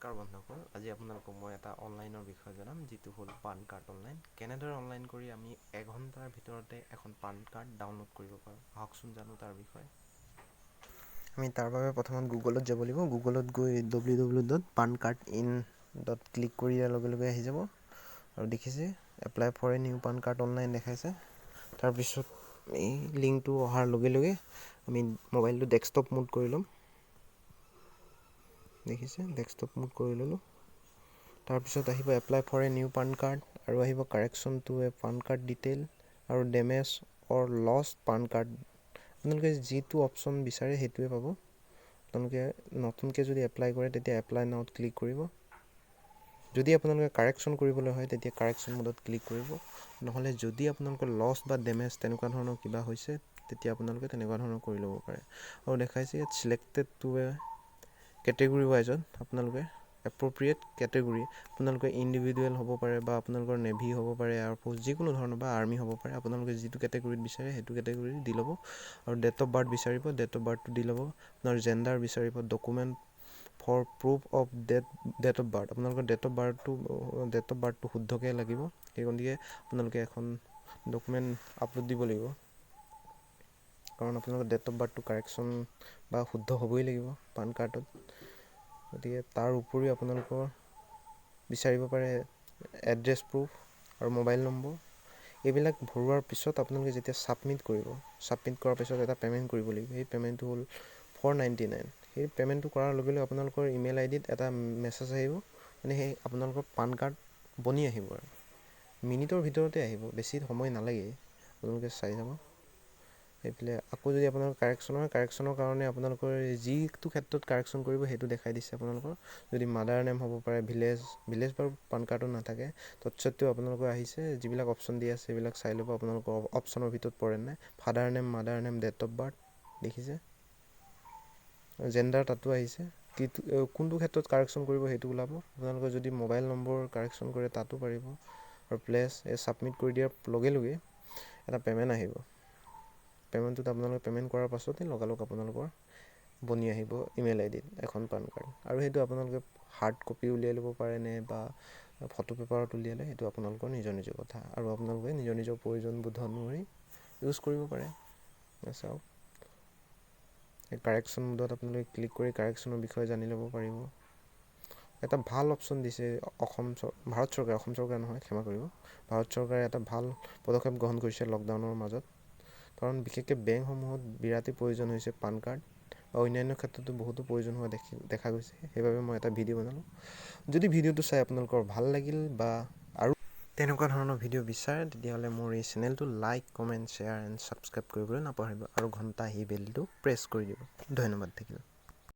নমস্কাৰ বন্ধুসকল, আজি আপোনালোকক মই এটা অনলাইনৰ বিষয়ে জনাম, যিটো হ'ল পান কাৰ্ড অনলাইন। কেনেদৰে অনলাইন কৰি আমি এঘণ্টাৰ ভিতৰতে এখন পান কাৰ্ড ডাউনলোড কৰিব পাৰোঁ, আহকচোন জানো তাৰ বিষয়ে। আমি তাৰ বাবে প্ৰথমত গুগলত যাব লাগিব। গুগলত গৈ www.pancardin ক্লিক কৰি দিয়াৰ লগে লগে আহি যাব আৰু দেখিছে apply for a new PAN card online দেখাইছে। তাৰপিছত এই লিংকটো অহাৰ লগে লগে আমি মোবাইলটো ডেস্কটপ মোড কৰি ল'ম। দেখিছে ডেস্কটপ মোড কৰি ল'লোঁ। তাৰপিছত আহিব apply for a new PAN card আৰু আহিব correction to a PAN card detail আৰু damage or lost PAN card. আপোনালোকে যিটো অপশ্যন বিচাৰে সেইটোৱে পাব। আপোনালোকে নতুনকৈ যদি এপ্লাই কৰে তেতিয়া এপ্লাই নাওত ক্লিক কৰিব। যদি আপোনালোকে কাৰেকশ্যন কৰিবলৈ হয় তেতিয়া কাৰেকশ্যন মোডত ক্লিক কৰিব। নহ'লে যদি আপোনালোকৰ লষ্ট বা ডেমেজ তেনেকুৱা ধৰণৰ কিবা হৈছে তেতিয়া আপোনালোকে তেনেকুৱা ধৰণৰ কৰি ল'ব পাৰে। আৰু দেখাইছে ইয়াত ছিলেক্টেড টু এ কেটেগৰী ৱাইজত আপোনালোকে এপ্ৰপ্ৰিয়েট কেটেগৰী, আপোনালোকে ইণ্ডিভিজুৱেল হ'ব পাৰে বা আপোনালোকৰ নেভি হ'ব পাৰে, এয়াৰফ'ৰ্চ যিকোনো ধৰণৰ বা আৰ্মি হ'ব পাৰে। আপোনালোকে যিটো কেটেগৰীত বিচাৰে সেইটো কেটেগৰী দি ল'ব আৰু ডেট অফ বাৰ্থ বিচাৰিব, ডেট অফ বাৰ্থটো দি ল'ব। আপোনাৰ জেণ্ডাৰ বিচাৰিব, document for proof of date of birth, আপোনালোকৰ ডেট অফ বাৰ্থটো শুদ্ধকৈ লাগিব। সেই গতিকে আপোনালোকে এখন ডকুমেণ্ট আপলোড দিব লাগিব, কাৰণ আপোনালোকৰ ডেট অফ বাৰ্থটো কাৰেকশ্যন বা শুদ্ধ হ'বই লাগিব পান কাৰ্ডত। গতিকে তাৰ উপৰিও আপোনালোকৰ বিচাৰিব পাৰে এড্ৰেছ প্ৰুফ আৰু মোবাইল নম্বৰ। এইবিলাক ভৰোৱাৰ পিছত আপোনালোকে যেতিয়া ছাবমিট কৰিব, ছাবমিট কৰাৰ পিছত এটা পে'মেণ্ট কৰিব লাগিব। সেই পে'মেণ্টটো হ'ল 499। সেই পে'মেণ্টটো কৰাৰ লগে লগে আপোনালোকৰ ইমেইল আইডিত এটা মেছেজ আহিব, মানে সেই আপোনালোকৰ পান কাৰ্ড বনি আহিব আৰু মিনিটৰ ভিতৰতে আহিব, বেছি সময় নালাগে। আপোনালোকে চাই যাব। সেইফালে আকৌ যদি আপোনালোকৰ কাৰেকশ্যনৰ কাৰণে আপোনালোকৰ যিটো ক্ষেত্ৰত কাৰেকশ্যন কৰিব সেইটো দেখাই দিছে আপোনালোকৰ। যদি মাদাৰ নেম হ'ব পাৰে, ভিলেজ বাৰু পান কাৰ্ডত নাথাকে, তৎসত্ত্বেও আপোনালোকৰ আহিছে যিবিলাক অপশ্যন দি আছে সেইবিলাক চাই ল'ব আপোনালোকৰ অপশ্যনৰ ভিতৰত পৰে নাই। Father name, mother name, date of birth দেখিছে, জেণ্ডাৰ তাতো আহিছে। কোনটো ক্ষেত্ৰত কাৰেকশ্যন কৰিব সেইটো ওলাব। আপোনালোকে যদি মোবাইল নম্বৰ কাৰেকশ্যন কৰে তাতো পাৰিব। আৰু প্লেছ এই ছাবমিট কৰি দিয়াৰ লগে লগে এটা পে'মেণ্ট আহিব। পে'মেণ্টটোত আপোনালোকে পে'মেণ্ট কৰাৰ পাছতেই লগালগ আপোনালোকৰ বনি আহিব ইমেইল আইডিত এখন পান কাৰ্ড। আৰু সেইটো আপোনালোকে হাৰ্ড কপি উলিয়াই ল'ব পাৰে নে বা ফটো পেপাৰত উলিয়ালে সেইটো আপোনালোকৰ নিজৰ কথা, আৰু আপোনালোকে নিজৰ প্ৰয়োজনবোধ অনুসৰি ইউজ কৰিব পাৰে। চাওক এই কাৰেকশ্যন মোডত আপোনালোকে ক্লিক কৰি কাৰেকশ্যনৰ বিষয়ে জানি ল'ব পাৰিব। এটা ভাল অপশ্যন দিছে ভাৰত চৰকাৰে নহয়, ক্ষমা কৰিব, ভাৰত চৰকাৰে এটা ভাল পদক্ষেপ গ্ৰহণ কৰিছে লকডাউনৰ মাজত। কাৰণ বিশেষকৈ বেংকসমূহত বিৰাটেই প্ৰয়োজন হৈছে পান কাৰ্ড, বা অন্যান্য ক্ষেত্ৰতো বহুতো প্ৰয়োজন হোৱা দেখা গৈছে। সেইবাবে মই এটা ভিডিঅ' বনালোঁ। যদি ভিডিঅ'টো চাই আপোনালোকৰ ভাল লাগিল বা আৰু তেনেকুৱা ধৰণৰ ভিডিঅ' বিচাৰে তেতিয়াহ'লে মোৰ এই চেনেলটো like, comment, share and subscribe কৰিবলৈ নাপাহৰিব আৰু ঘণ্টা আহি বেলটো প্ৰেছ কৰি দিব। ধন্যবাদ থাকিল।